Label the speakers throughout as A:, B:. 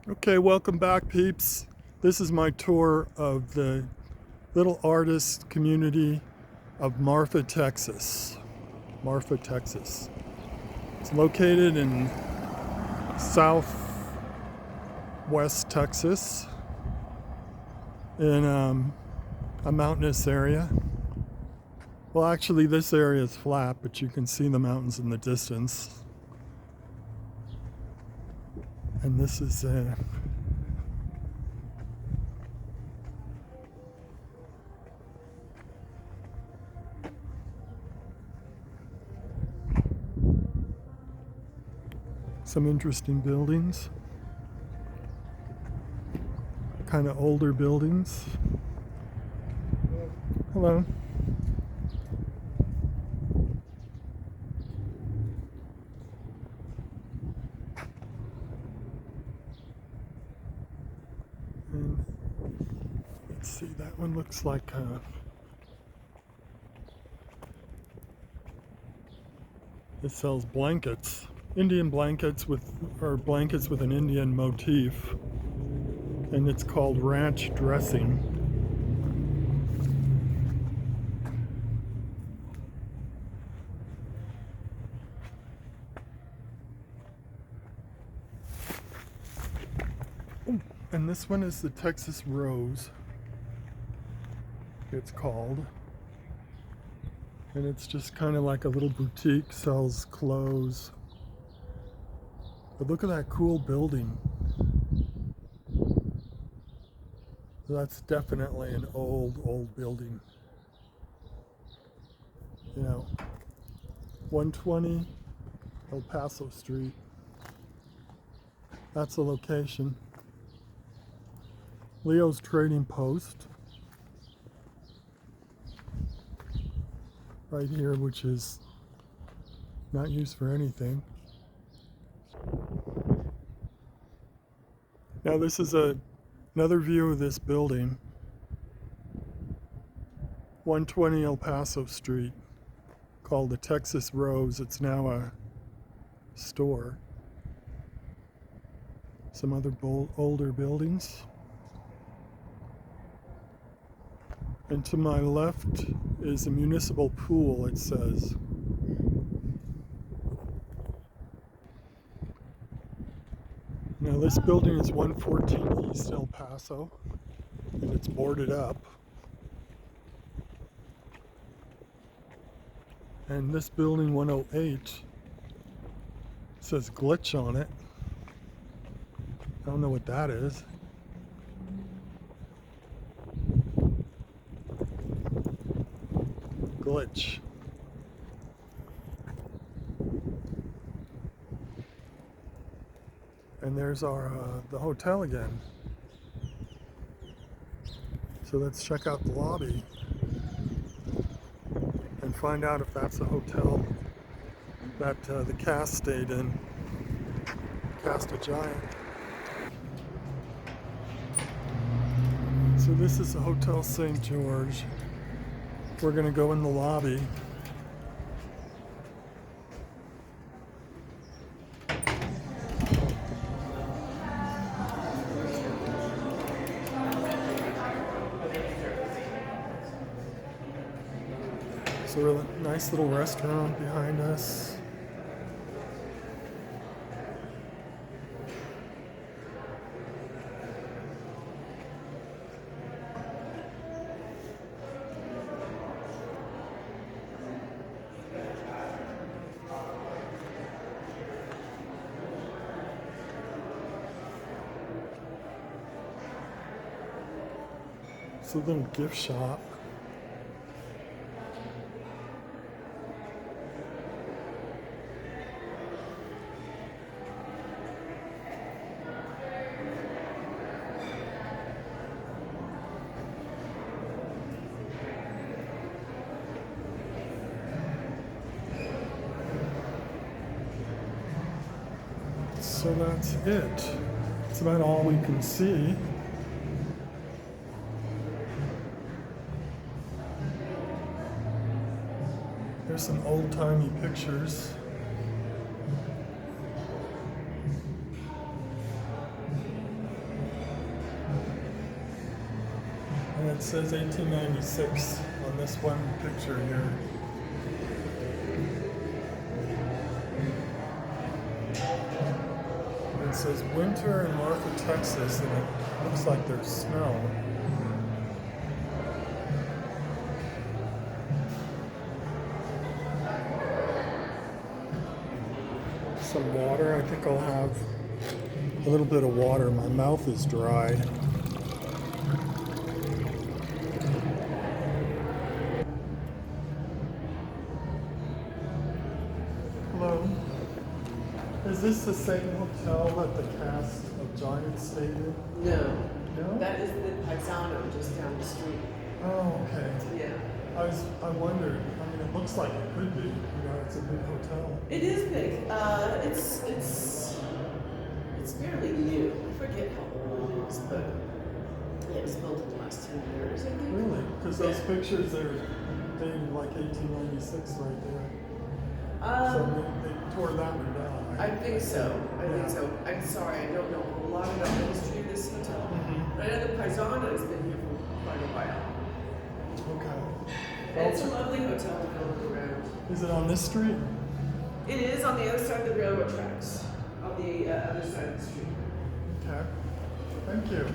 A: Okay, welcome back, peeps. This is my tour of the little artist community of Marfa, Texas. Marfa, Texas. It's located in southwest Texas in a mountainous area. Well, actually, this area is flat, but you can see the mountains in the distance. And this is some interesting buildings, kind of older buildings. Hello. And let's see, that one looks like it sells blankets, Indian blankets or blankets with an Indian motif, and it's called ranch dressing. And this one is the Texas Rose, it's called. And it's just kind of like a little boutique, sells clothes. But look at that cool building. That's definitely an old building. You know, 120 El Paso Street. That's the location. Leo's Trading Post. Right here, which is not used for anything. Now this is another view of this building. 120 El Paso Street, called the Texas Rose. It's now a store. Some other older buildings. And to my left is a municipal pool, it says. Now this building is 114 East El Paso, and it's boarded up. And this building 108 says glitch on it. I don't know what that is. Glitch. And there's our the hotel again. So let's check out the lobby and find out if that's the hotel that the cast stayed in. Cast a Giant. So this is the Hotel St. George. We're gonna go in the lobby. It's a really nice little restaurant behind us. It's a little gift shop. So that's it. That's about all we can see. There's some old-timey pictures. It says 1896 on this one picture here. It says winter in Marfa, Texas, and it looks like there's snow. Some water. I think I'll have a little bit of water. My mouth is dry. Hello. Is this the same hotel that the cast of Giant stayed in?
B: No.
A: No?
B: That is the Paisano just down the street.
A: Oh, okay.
B: Yeah.
A: I wondered. I mean, it looks like it could be. You know, it's a big hotel.
B: It is big. It's fairly new. I forget how old it is, but yeah, it was built in the last 10 years, I think.
A: Really? Because those pictures, they're dated like 1896 right there. So they tore that one down,
B: I
A: right?
B: think so. I think so. I'm sorry, I don't know a lot about the history of this hotel.
A: Mm-hmm.
B: But I know the Paisano has been here for quite a while.
A: Okay.
B: And it's a lovely hotel to go around.
A: Is it on this street?
B: It is on the other side of the railroad tracks, on the other side of the street.
A: Okay. Thank you.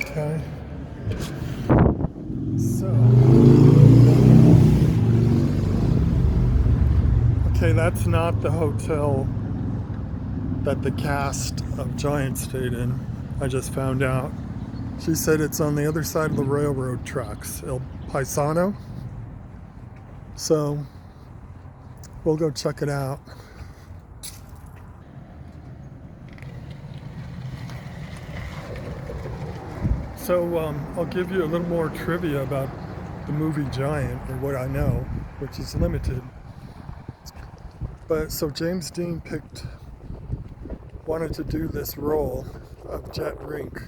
A: Okay. So. Okay, that's not the hotel that the cast of Giant stayed in. I just found out. She said it's on the other side of the railroad tracks, El Paisano. So we'll go check it out. So I'll give you a little more trivia about the movie Giant, or what I know, which is limited. But so James Dean wanted to do this role of Jet Rink,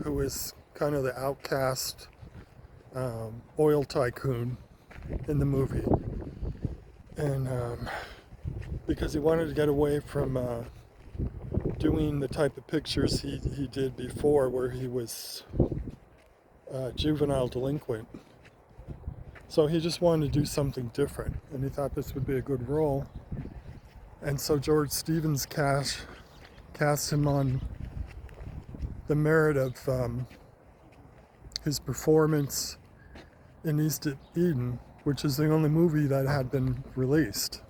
A: who is kind of the outcast oil tycoon in the movie. And because he wanted to get away from doing the type of pictures he did before, where he was a juvenile delinquent. So he just wanted to do something different, and he thought this would be a good role. And so George Stevens cast him on the merit of his performance in East Eden, which is the only movie that had been released.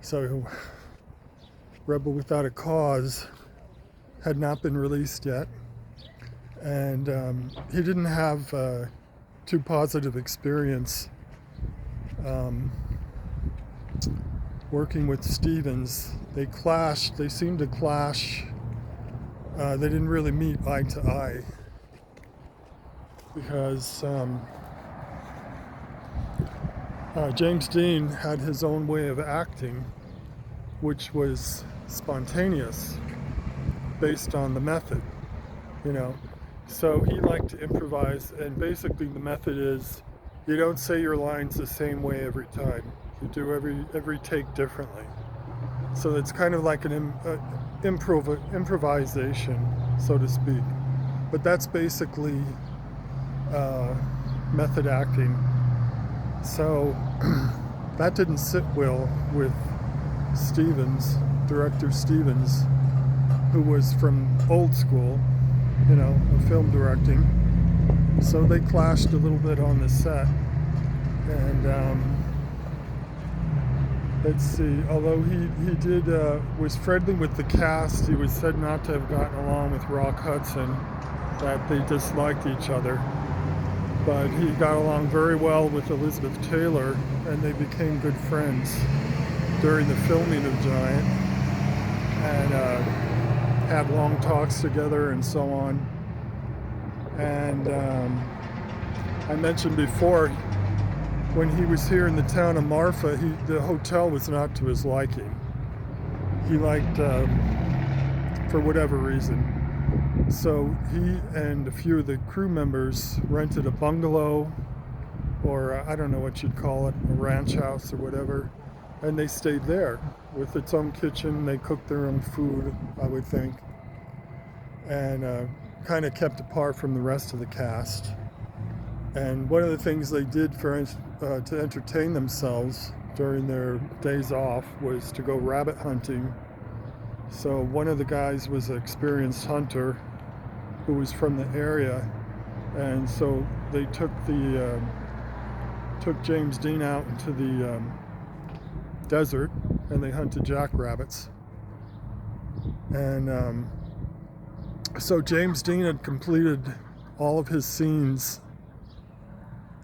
A: So Rebel Without a Cause had not been released yet, and he didn't have too positive experience working with Stevens. They clashed. They seemed to clash. They didn't really meet eye to eye because James Dean had his own way of acting, which was spontaneous, based on the method, you know. So he liked to improvise, and basically the method is you don't say your lines the same way every time. You do every take differently. So it's kind of like an improvisation, so to speak. But that's basically method acting. So that didn't sit well with Stevens, director Stevens, who was from old school, you know, of film directing. So they clashed a little bit on the set. And let's see, although he was friendly with the cast, he was said not to have gotten along with Rock Hudson, that they disliked each other. But he got along very well with Elizabeth Taylor, and they became good friends during the filming of Giant, and had long talks together and so on. And I mentioned before, when he was here in the town of Marfa, the hotel was not to his liking. He liked, for whatever reason. So he and a few of the crew members rented a bungalow, or I don't know what you'd call it, a ranch house or whatever, and they stayed there with its own kitchen. They cooked their own food, I would think, and kind of kept apart from the rest of the cast. And one of the things they did to entertain themselves during their days off was to go rabbit hunting. So one of the guys was an experienced hunter who was from the area, and so they took James Dean out into the desert, and they hunted jackrabbits. And so James Dean had completed all of his scenes,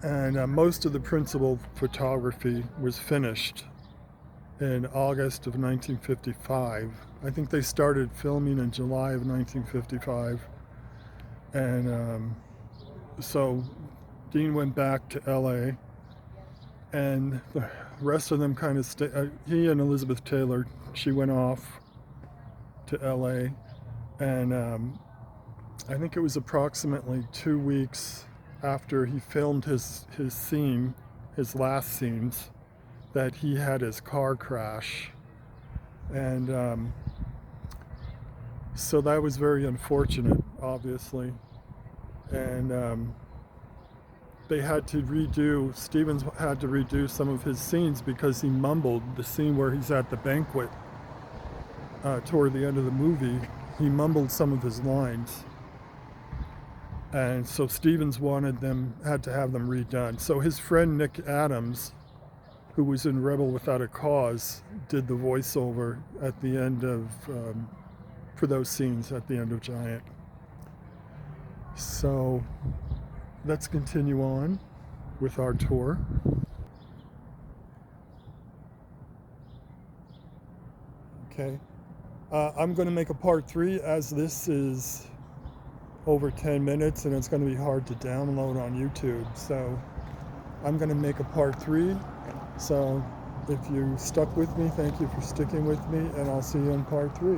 A: and most of the principal photography was finished in August of 1955. I think they started filming in July of 1955. And so Dean went back to LA, and the rest of them kind of stayed. He and Elizabeth Taylor, she went off to LA, and I think it was approximately 2 weeks after he filmed his scene, his last scenes, that he had his car crash. And so that was very unfortunate, obviously. And they had to redo, Stevens had to redo some of his scenes because he mumbled. The scene where he's at the banquet toward the end of the movie, he mumbled some of his lines. And so Stevens had to have them redone. So his friend Nick Adams, who was in Rebel Without a Cause, did the voiceover at the end of, for those scenes at the end of Giant. So let's continue on with our tour. Okay, I'm going to make a part 3, as this is over 10 minutes and it's going to be hard to download on YouTube. So I'm going to make a part 3. So if you stuck with me, thank you for sticking with me, and I'll see you in part 3.